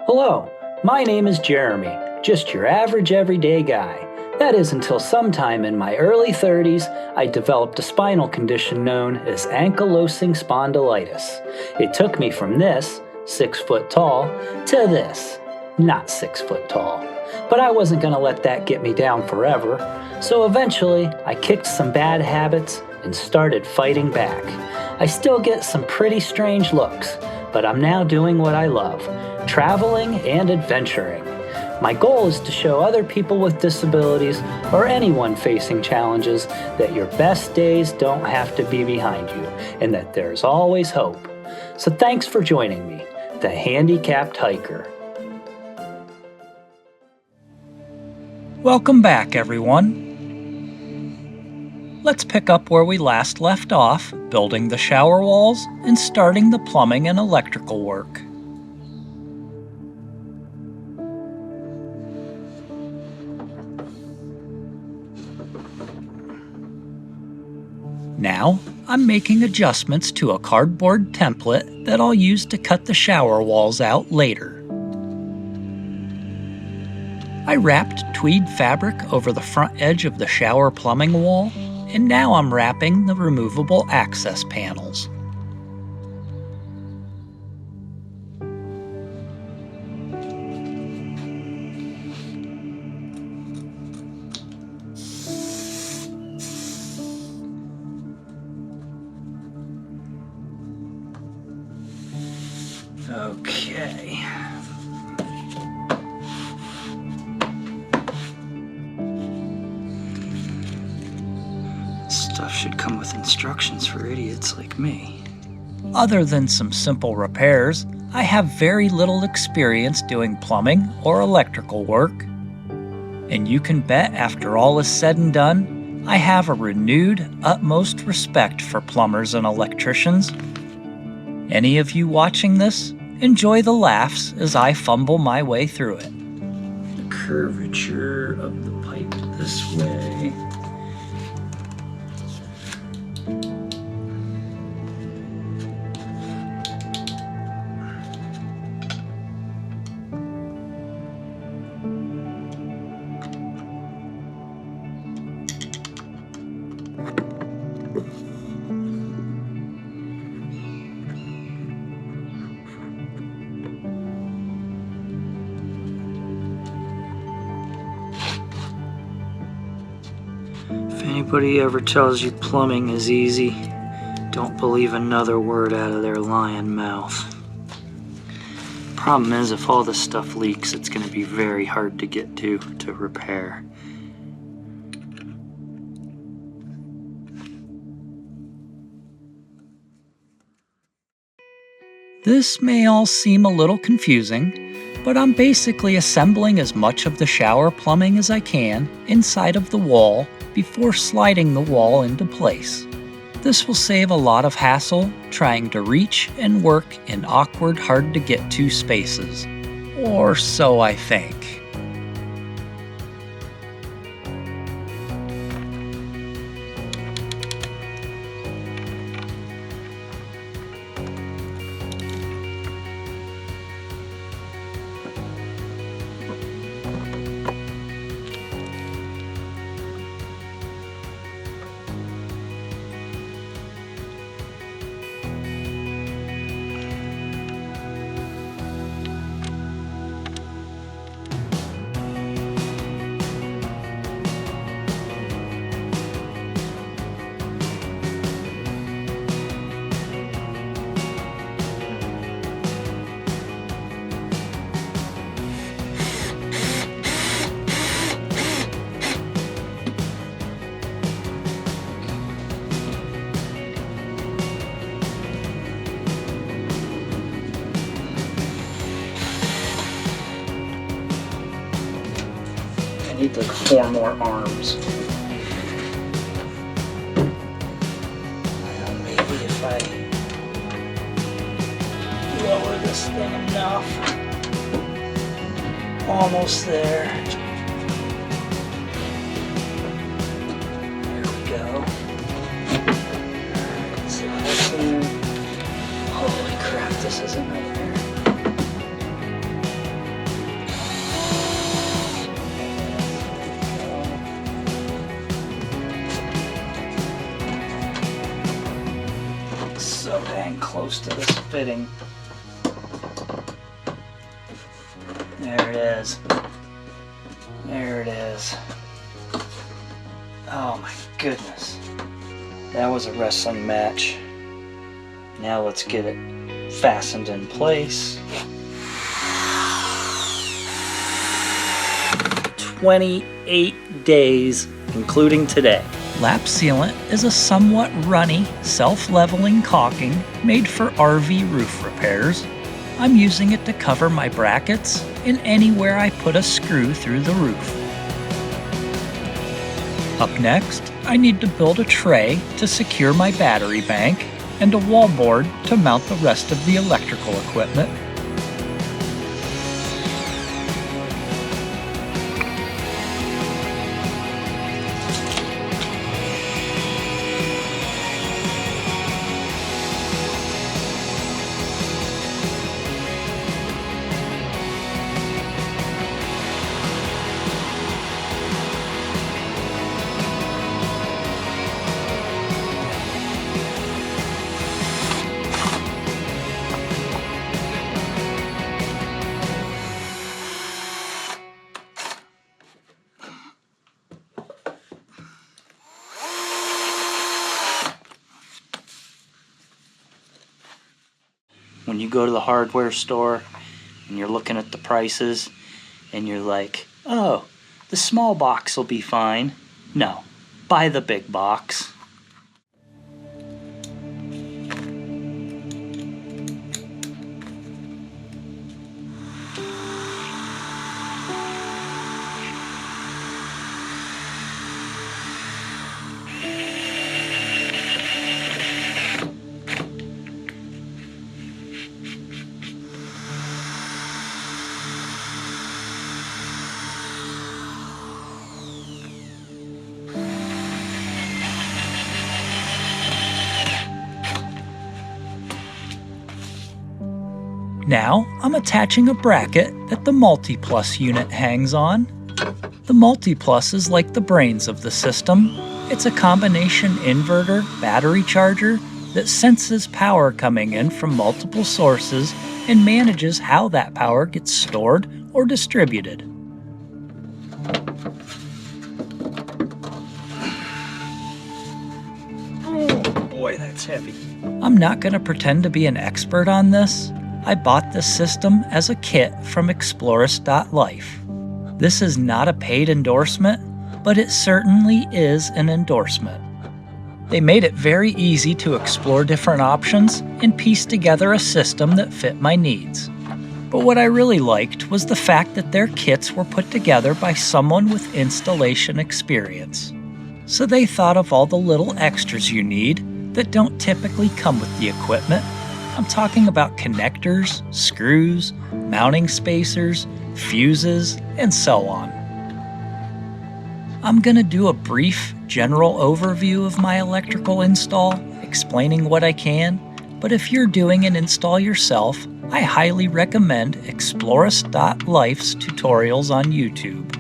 Hello, my name is Jeremy, just your average everyday guy. That is until sometime in my early 30s, I developed a spinal condition known as ankylosing spondylitis. It took me from this, 6 foot tall, to this, not 6 foot tall. But I wasn't going to let that get me down forever, so eventually I kicked some bad habits and started fighting back. I still get some pretty strange looks, but I'm now doing what I love, traveling and adventuring. My goal is to show other people with disabilities or anyone facing challenges that your best days don't have to be behind you and that there's always hope. So thanks for joining me, the Handicapped Hiker. Welcome back, everyone. Let's pick up where we last left off, building the shower walls and starting the plumbing and electrical work. Now, I'm making adjustments to a cardboard template that I'll use to cut the shower walls out later. I wrapped tweed fabric over the front edge of the shower plumbing wall, and now I'm wrapping the removable access panels. Okay. Stuff should come with instructions for idiots like me. Other than some simple repairs, I have very little experience doing plumbing or electrical work. And you can bet after all is said and done, I have a renewed, utmost respect for plumbers and electricians. Any of you watching this, enjoy the laughs as I fumble my way through it. The curvature of the pipe this way. If anybody ever tells you plumbing is easy, don't believe another word out of their lying mouth. Problem is, if all this stuff leaks, it's going to be very hard to get to repair. This may all seem a little confusing, but I'm basically assembling as much of the shower plumbing as I can inside of the wall before sliding the wall into place. This will save a lot of hassle trying to reach and work in awkward, hard-to-get-to spaces. Or so I think. I need like 4 more arms. Maybe if I lower this thing enough. Almost there. There we go. Alright, so that's in. Holy crap, this is a nightmare. close to this fitting. There it is. There it is. Oh my goodness. That was a wrestling match. Now let's get it fastened in place. 28 days, including today. Lap sealant is a somewhat runny, self-leveling caulking made for RV roof repairs. I'm using it to cover my brackets and anywhere I put a screw through the roof. Up next, I need to build a tray to secure my battery bank and a wallboard to mount the rest of the electrical equipment. When you go to the hardware store and you're looking at the prices and you're like, oh, the small box will be fine. No, buy the big box. Now, I'm attaching a bracket that the Multi-Plus unit hangs on. The Multi-Plus is like the brains of the system. It's a combination inverter battery charger that senses power coming in from multiple sources and manages how that power gets stored or distributed. Oh boy, that's heavy. I'm not going to pretend to be an expert on this. I bought this system as a kit from Explorist.life. This is not a paid endorsement, but it certainly is an endorsement. They made it very easy to explore different options and piece together a system that fit my needs. But what I really liked was the fact that their kits were put together by someone with installation experience. So they thought of all the little extras you need that don't typically come with the equipment. I'm talking about connectors, screws, mounting spacers, fuses, and so on. I'm gonna do a brief general overview of my electrical install, explaining what I can, but if you're doing an install yourself, I highly recommend Explorist.life's tutorials on YouTube.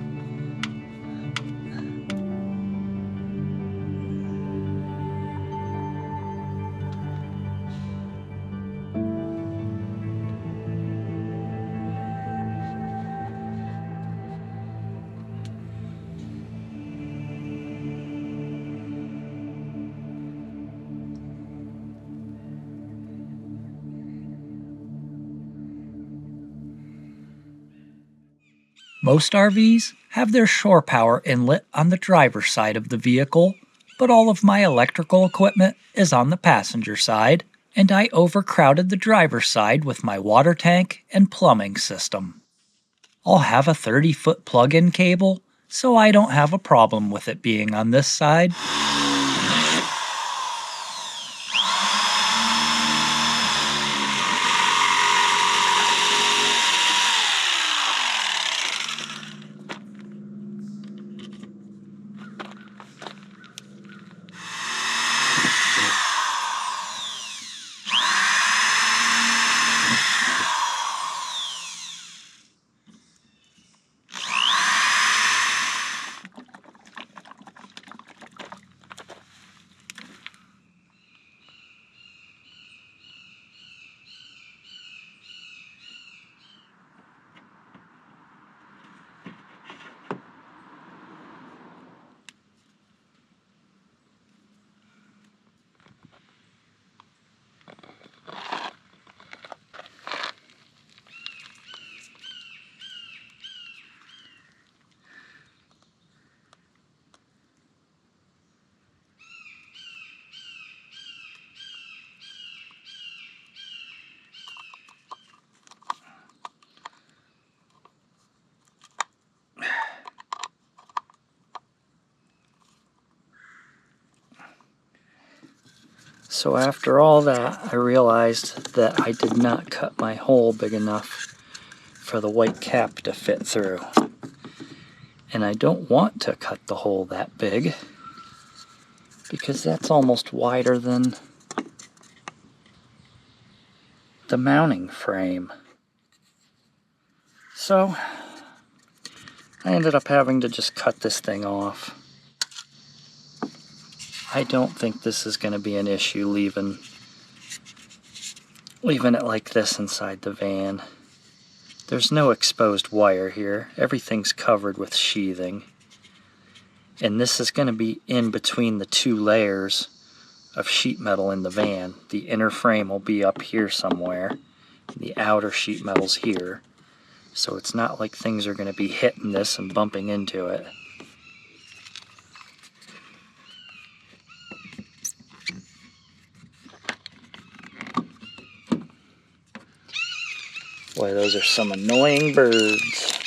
Most RVs have their shore power inlet on the driver's side of the vehicle, but all of my electrical equipment is on the passenger side, and I overcrowded the driver's side with my water tank and plumbing system. I'll have a 30-foot plug-in cable, so I don't have a problem with it being on this side. So after all that, I realized that I did not cut my hole big enough for the white cap to fit through. And I don't want to cut the hole that big because that's almost wider than the mounting frame. So I ended up having to just cut this thing off. I don't think this is going to be an issue leaving it like this inside the van. There's no exposed wire here. Everything's covered with sheathing. And this is going to be in between the two layers of sheet metal in the van. The inner frame will be up here somewhere. The outer sheet metal's here. So it's not like things are going to be hitting this and bumping into it. Boy, those are some annoying birds.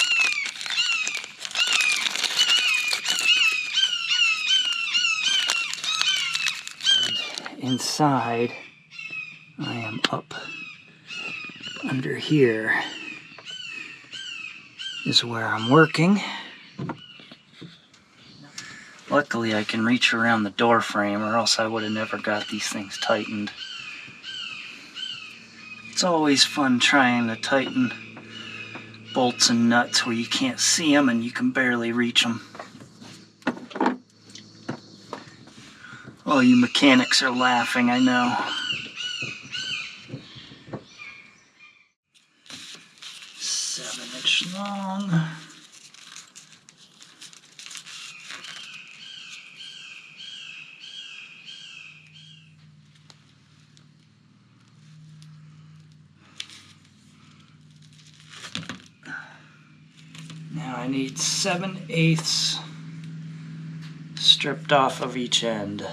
And inside, I am up under here is where I'm working. Luckily, I can reach around the door frame, or else I would have never got these things tightened. It's always fun trying to tighten bolts and nuts where you can't see them and you can barely reach them. Oh, you mechanics are laughing, I know. Seven-inch long. Now I need 7/8 stripped off of each end.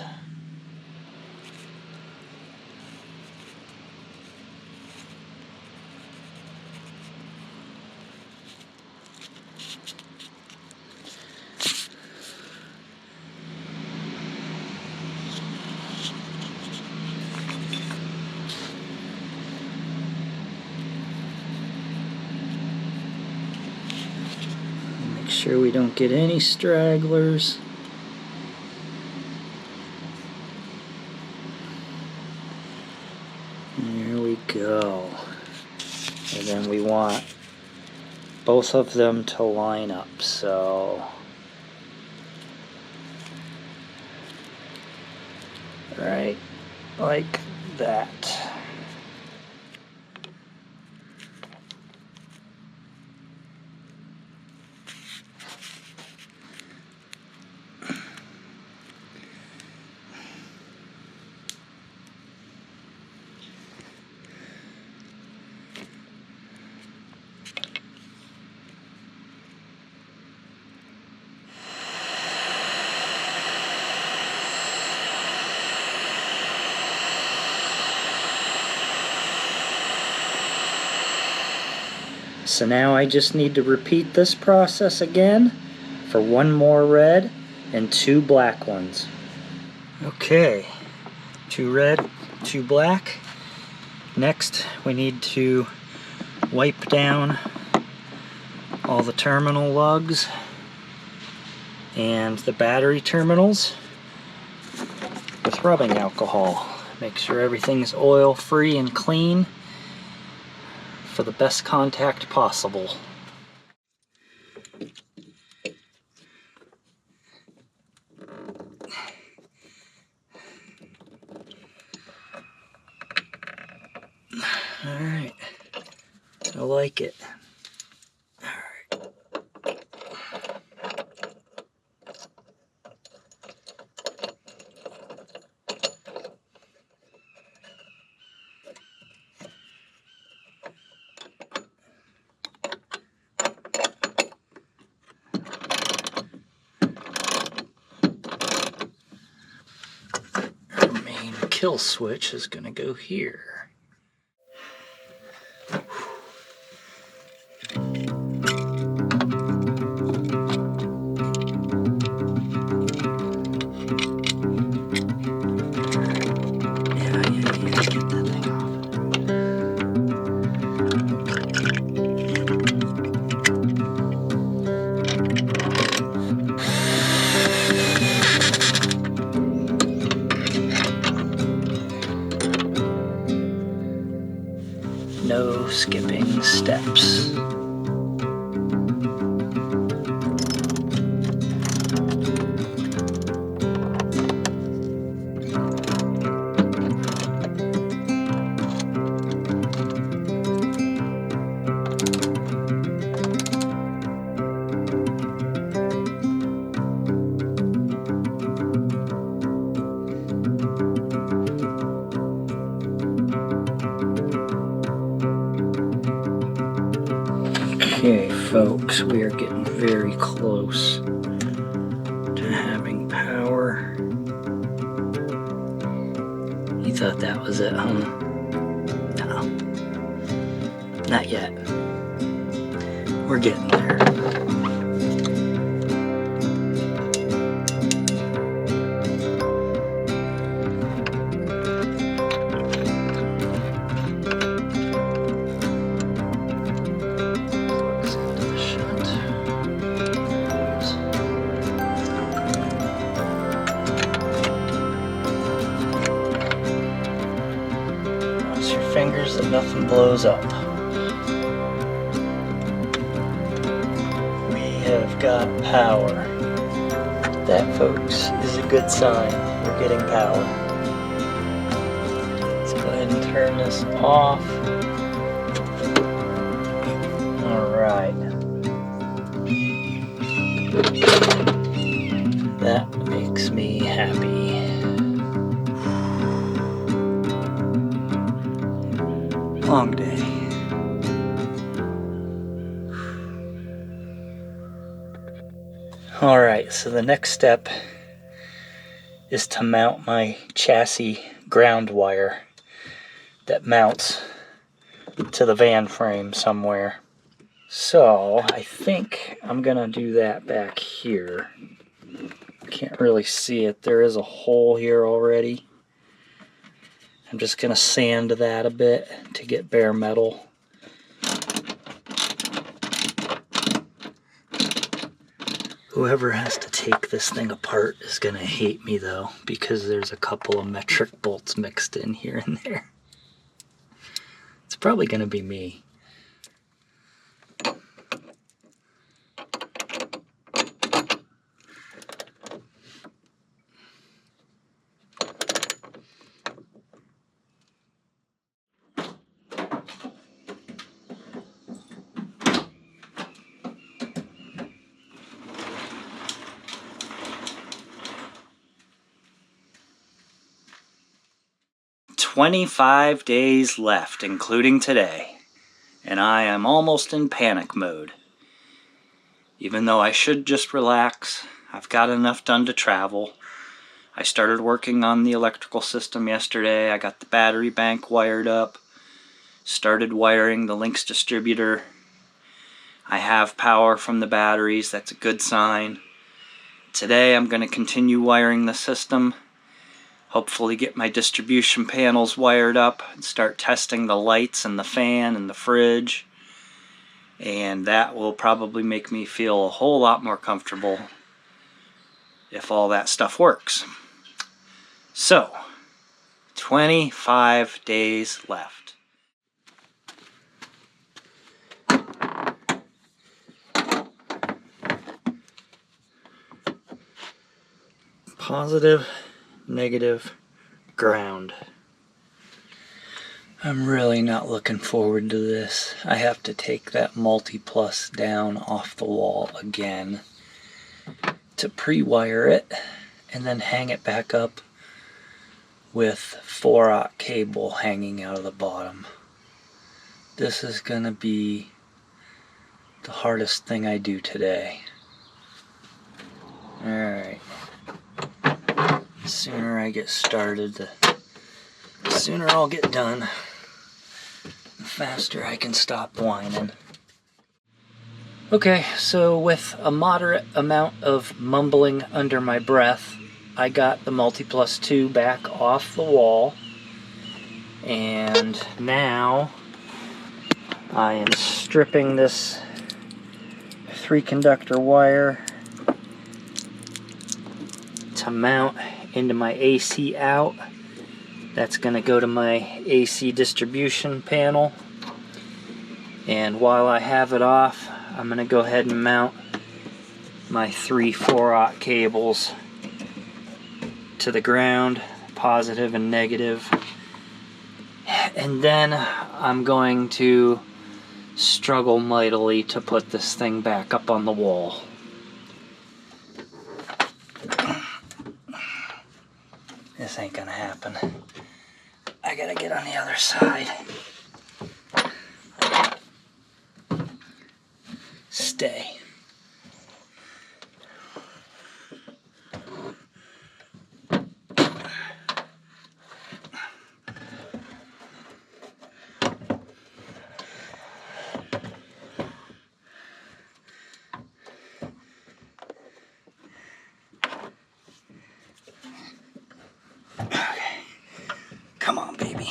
Make sure we don't get any stragglers. There we go. And then we want both of them to line up, so right like that. So now I just need to repeat this process again for one more red and 2 black ones. Okay, 2 red, 2 black. Next we need to wipe down all the terminal lugs and the battery terminals with rubbing alcohol. Make sure everything's oil free and clean for the best contact possible. All right, I like it. Kill switch is going to go here. Yeah, no skipping steps. Okay, folks, we are getting very close to having power. You thought that was it, huh? No, not yet. We're getting there. Cross your fingers that nothing blows up. We have got power. That, folks, is a good sign. We're getting power. Let's go ahead and turn this off. Alright. That makes me happy. Long day. Alright, so the next step is to mount my chassis ground wire that mounts to the van frame somewhere. So I think I'm gonna do that back here. Can't really see it. There is a hole here already. I'm just gonna sand that a bit to get bare metal. Whoever has to take this thing apart is gonna hate me though, because there's a couple of metric bolts mixed in here and there. It's probably gonna be me. "25 days left, including today, and I am almost in panic mode. Even though I should just relax, I've got enough done to travel. I started working on the electrical system yesterday. I got the battery bank wired up, started wiring the Lynx distributor. I have power from the batteries, that's a good sign. Today I'm going to continue wiring the system. Hopefully get my distribution panels wired up and start testing the lights and the fan and the fridge. And that will probably make me feel a whole lot more comfortable if all that stuff works. So, 25 days left. Positive, negative, ground. I'm really not looking forward to this. I have to take that multi-plus down off the wall again to pre-wire it and then hang it back up with 4/0 cable hanging out of the bottom. This is gonna be the hardest thing I do today. Alright. The sooner I get started, the sooner I'll get done. The faster I can stop whining. Okay, so with a moderate amount of mumbling under my breath, I got the Multi-Plus 2 back off the wall, and now I am stripping this 3-conductor wire to mount into my AC out. That's going to go to my AC distribution panel. And while I have it off, I'm going to go ahead and mount my 3 4/0 cables to the ground, positive and negative. And then I'm going to struggle mightily to put this thing back up on the wall. This ain't gonna happen. I gotta get on the other side. Stay. Come on, baby.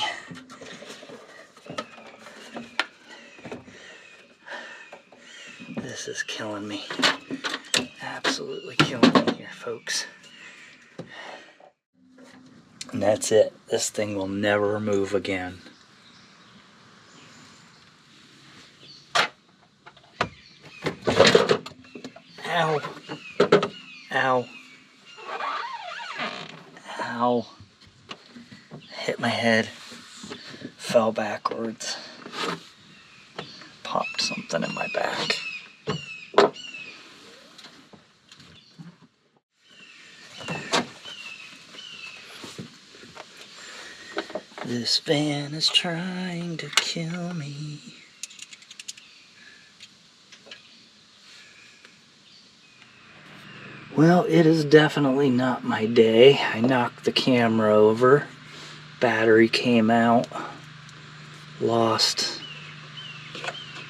This is killing me. Absolutely killing me here, folks. And that's it. This thing will never move again. Ow. Ow. Ow. Hit my head. Fell backwards. Popped something in my back. This van is trying to kill me. Well, it is definitely not my day. I knocked the camera over. Battery came out. Lost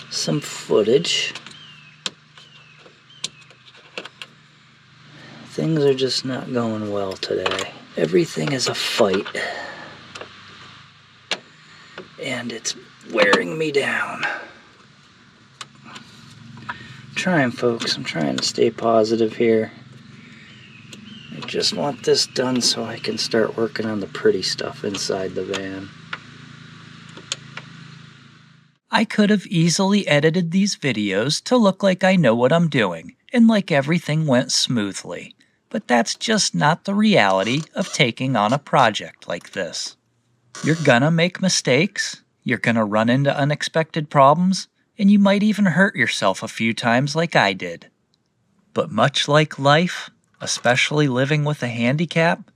some footage. Things are just not going well today. Everything is a fight. And it's wearing me down. I'm trying, folks. I'm trying to stay positive here. I just want this done so I can start working on the pretty stuff inside the van. I could have easily edited these videos to look like I know what I'm doing and like everything went smoothly, but that's just not the reality of taking on a project like this. You're gonna make mistakes, you're gonna run into unexpected problems, and you might even hurt yourself a few times like I did. But much like life, especially living with a handicap,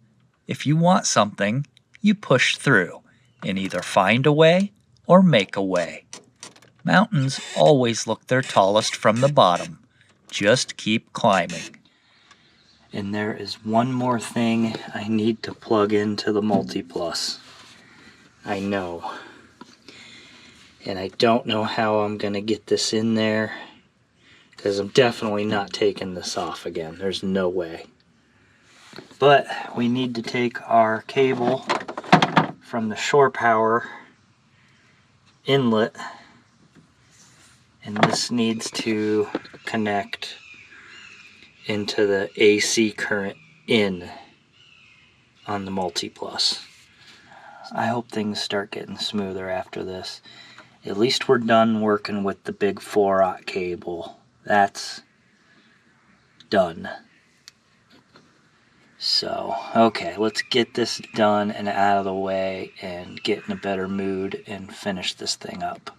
if you want something, you push through and either find a way or make a way. Mountains always look their tallest from the bottom. Just keep climbing. And there is one more thing I need to plug into the Multi-Plus. I know. And I don't know how I'm going to get this in there, because I'm definitely not taking this off again. There's no way. But we need to take our cable from the shore power inlet, and this needs to connect into the AC current in on the Multi-Plus. I hope things start getting smoother after this. At least we're done working with the big 4/0 cable. That's done. So, okay, let's get this done and out of the way and get in a better mood and finish this thing up.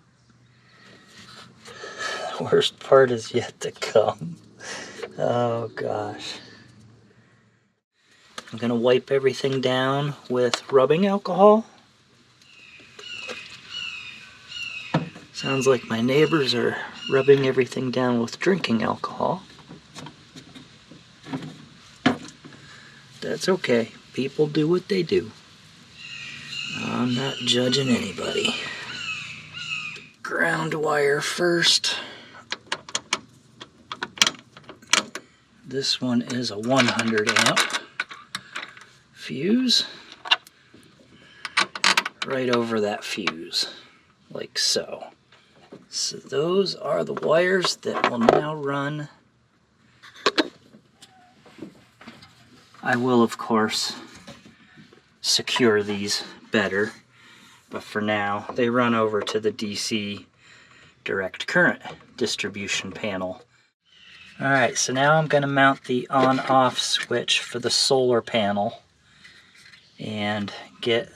The worst part is yet to come. Oh gosh. I'm gonna wipe everything down with rubbing alcohol. Sounds like my neighbors are rubbing everything down with drinking alcohol. That's okay. People do what they do. I'm not judging anybody. Ground wire first. This one is a 100 amp fuse. Right over that fuse, like so. So those are the wires that will now run. I will, of course, secure these better, but for now, they run over to the DC direct current distribution panel. Alright, so now I'm going to mount the on-off switch for the solar panel and get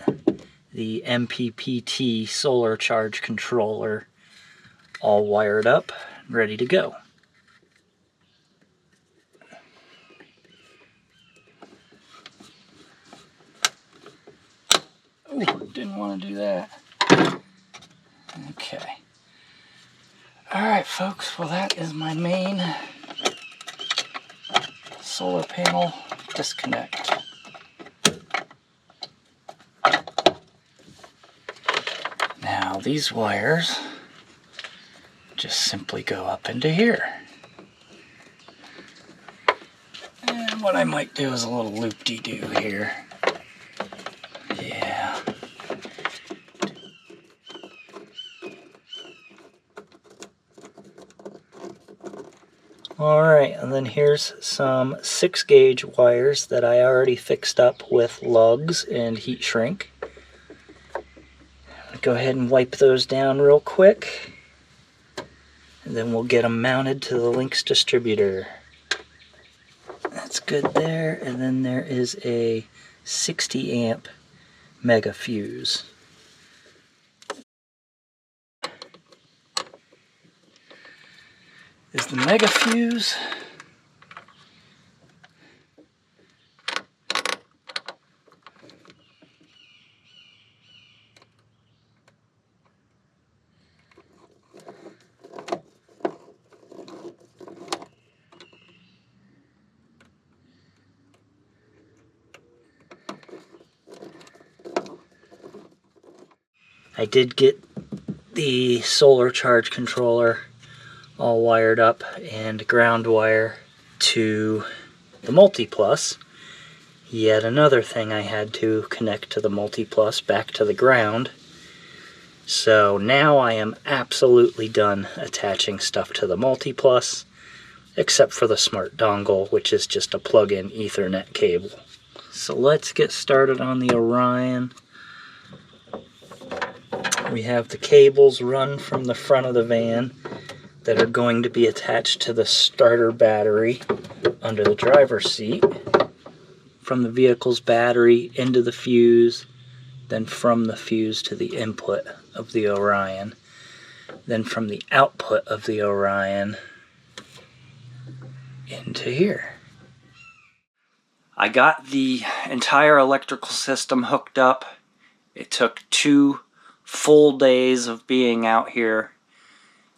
the MPPT solar charge controller all wired up, ready to go. Oh, didn't want to do that. Okay. Alright folks, well that is my main solar panel disconnect. Now these wires just simply go up into here. And what I might do is a little loop-de-doo here. Yeah. Alright, and then here's some 6-gauge wires that I already fixed up with lugs and heat shrink. Go ahead and wipe those down real quick, and then we'll get them mounted to the Lynx distributor. That's good there, and then there is a 60 amp mega fuse. Is the mega fuse. I did get the solar charge controller all wired up and ground wire to the Multi-Plus. Yet another thing I had to connect to the Multi-Plus back to the ground. So now I am absolutely done attaching stuff to the Multi-Plus, except for the smart dongle, which is just a plug-in Ethernet cable. So let's get started on the Orion. We have the cables run from the front of the van that are going to be attached to the starter battery under the driver's seat. From the vehicle's battery into the fuse, then from the fuse to the input of the Orion, then from the output of the Orion into here. I got the entire electrical system hooked up. It took 2 full days of being out here,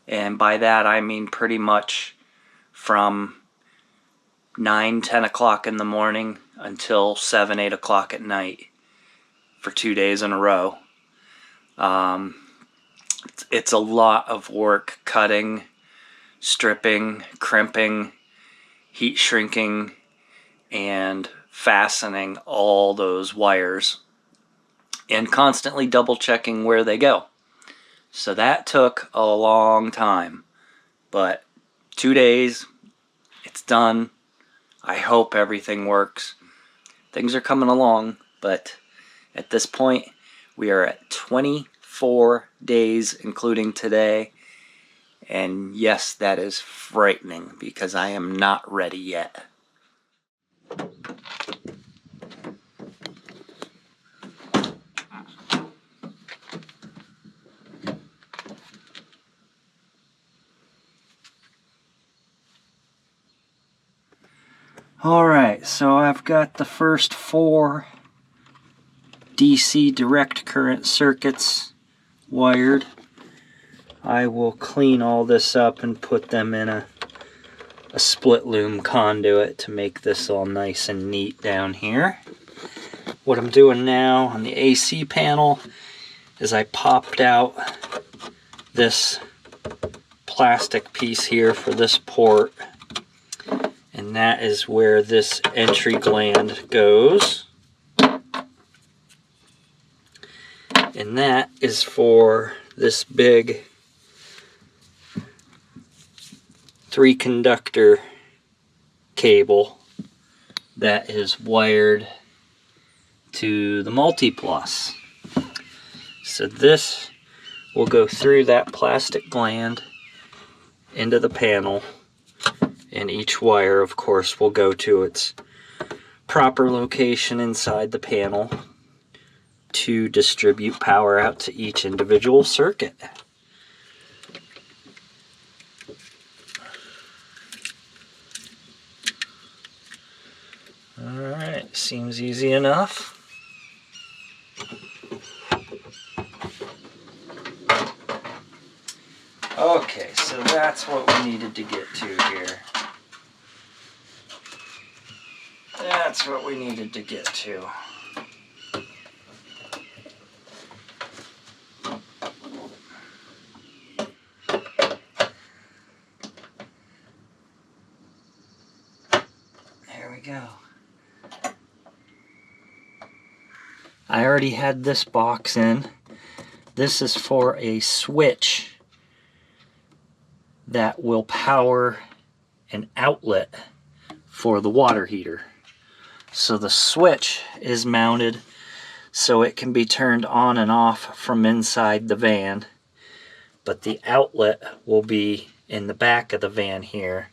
and by that I mean pretty much from 9-10 o'clock in the morning until 7-8 o'clock at night for 2 days in a row. It's a lot of work cutting, stripping, crimping, heat shrinking, and fastening all those wires, and constantly double checking where they go. So that took a long time, but 2 days, it's done. I hope everything works. Things are coming along, but at this point we are at 24 days including today, and yes, that is frightening because I am not ready yet. Alright, so I've got the first 4 DC direct current circuits wired. I will clean all this up and put them in a split loom conduit to make this all nice and neat down here. What I'm doing now on the AC panel is I popped out this plastic piece here for this port, and that is where this entry gland goes. And that is for this big 3-conductor cable that is wired to the Multi-Plus. So this will go through that plastic gland into the panel, and each wire, of course, will go to its proper location inside the panel to distribute power out to each individual circuit. Alright, seems easy enough. Okay, so that's what we needed to get to here. That's what we needed to get to. There we go. I already had this box in. This is for a switch that will power an outlet for the water heater. So the switch is mounted so it can be turned on and off from inside the van, but the outlet will be in the back of the van here,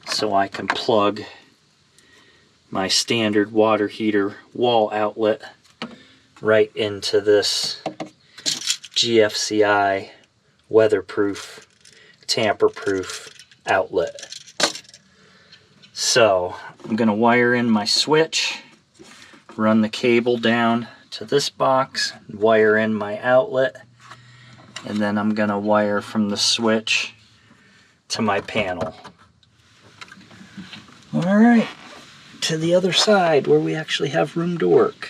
so I can plug my standard water heater wall outlet right into this GFCI weatherproof, tamper-proof outlet. So I'm going to wire in my switch, run the cable down to this box, wire in my outlet, and then I'm going to wire from the switch to my panel. Alright, to the other side where we actually have room to work.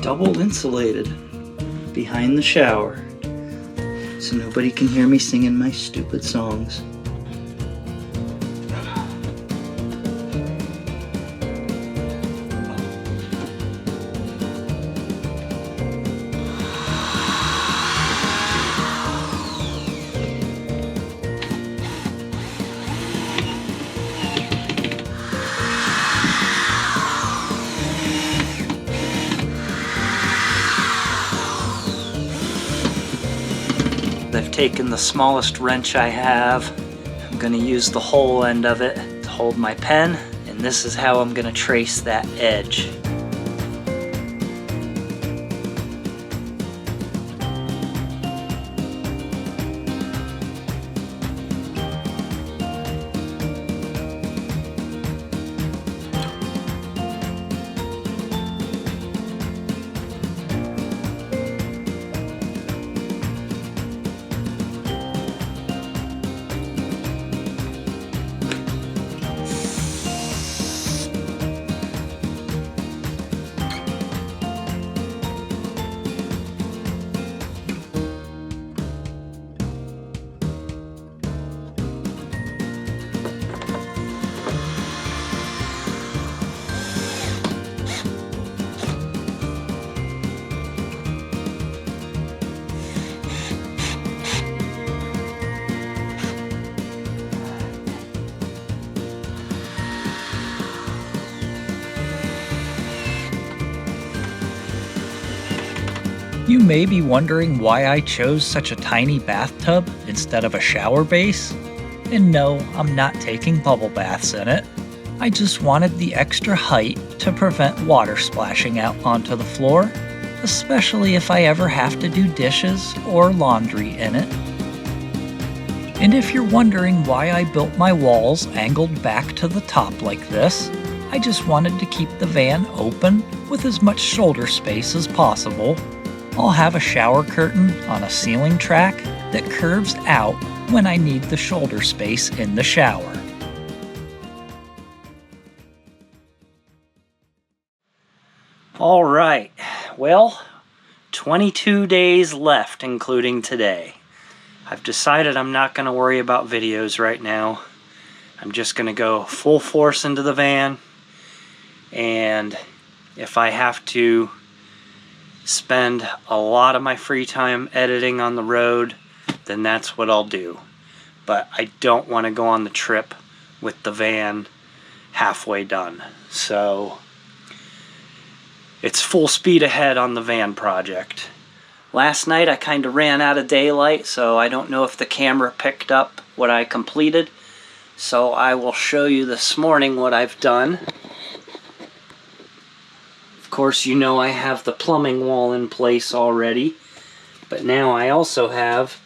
Double insulated behind the shower, so nobody can hear me singing my stupid songs. I've taken the smallest wrench I have. I'm going to use the whole end of it to hold my pen, and this is how I'm going to trace that edge. You may be wondering why I chose such a tiny bathtub instead of a shower base. And no, I'm not taking bubble baths in it. I just wanted the extra height to prevent water splashing out onto the floor, especially if I ever have to do dishes or laundry in it. And if you're wondering why I built my walls angled back to the top like this, I just wanted to keep the van open with as much shoulder space as possible. I'll have a shower curtain on a ceiling track that curves out when I need the shoulder space in the shower. All right, well, 22 days left, including today. I've decided I'm not going to worry about videos right now. I'm just going to go full force into the van, and if I have to spend a lot of my free time editing on the road, then that's what I'll do. But I don't want to go on the trip with the van halfway done. So it's full speed ahead on the van project. Last night I kind of ran out of daylight, so I don't know if the camera picked up what I completed. So I will show you this morning what I've done. Of course, you know I have the plumbing wall in place already, but now I also have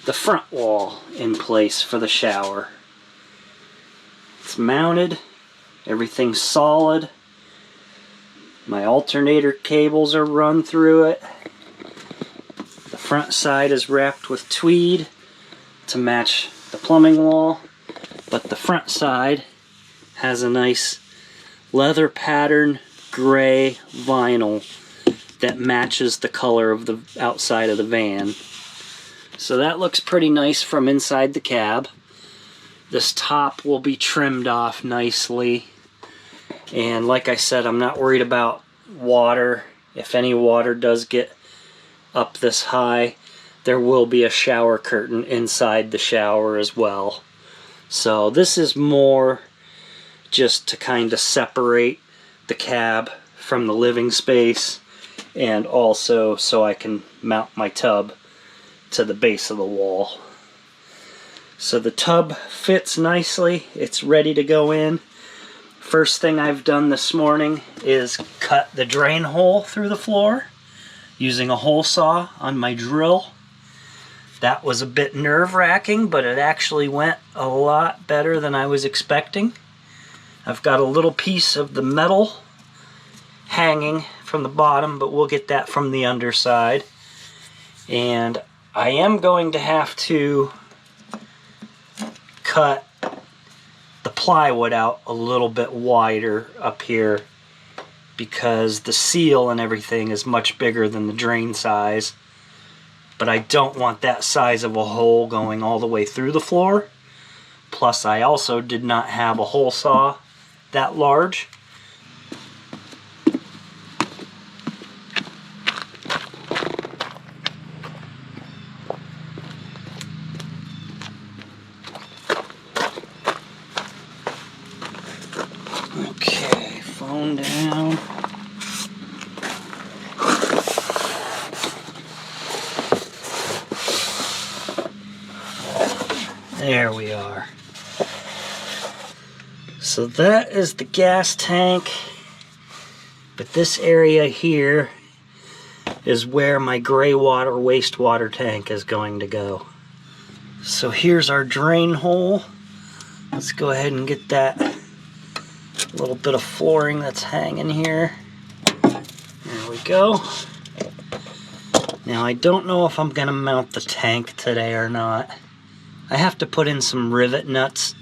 the front wall in place for the shower. It's mounted, everything's solid. My alternator cables are run through it. The front side is wrapped with tweed to match the plumbing wall, but the front side has a nice leather pattern gray vinyl that matches the color of the outside of the van. So that looks pretty nice from inside the cab. This top will be trimmed off nicely. And like I said, I'm not worried about water. If any water does get up this high, there will be a shower curtain inside the shower as well. So this is more just to kind of separate the cab from the living space, and also so I can mount my tub to the base of the wall. So the tub fits nicely, it's ready to go in. First thing I've done this morning is cut the drain hole through the floor using a hole saw on my drill. That was a bit nerve-wracking, but it actually went a lot better than I was expecting. I've got a little piece of the metal hanging from the bottom, but we'll get that from the underside. And I am going to have to cut the plywood out a little bit wider up here because the seal and everything is much bigger than the drain size. But I don't want that size of a hole going all the way through the floor. Plus, I also did not have a hole saw that large. Okay, phone down. There we are. So that is the gas tank, but this area here is where my gray water wastewater tank is going to go. So here's our drain hole. Let's go ahead and get that little bit of flooring that's hanging here. There we go. Now I don't know if I'm gonna mount the tank today or not. I have to put in some rivet nuts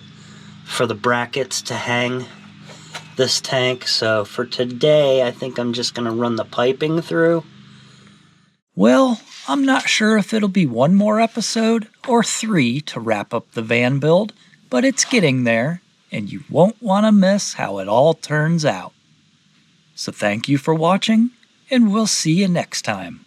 for the brackets to hang this tank, so for today I think I'm just gonna run the piping through. Well, I'm not sure if it'll be one more episode or 3 to wrap up the van build, but it's getting there, and you won't want to miss how it all turns out. So thank you for watching, and we'll see you next time.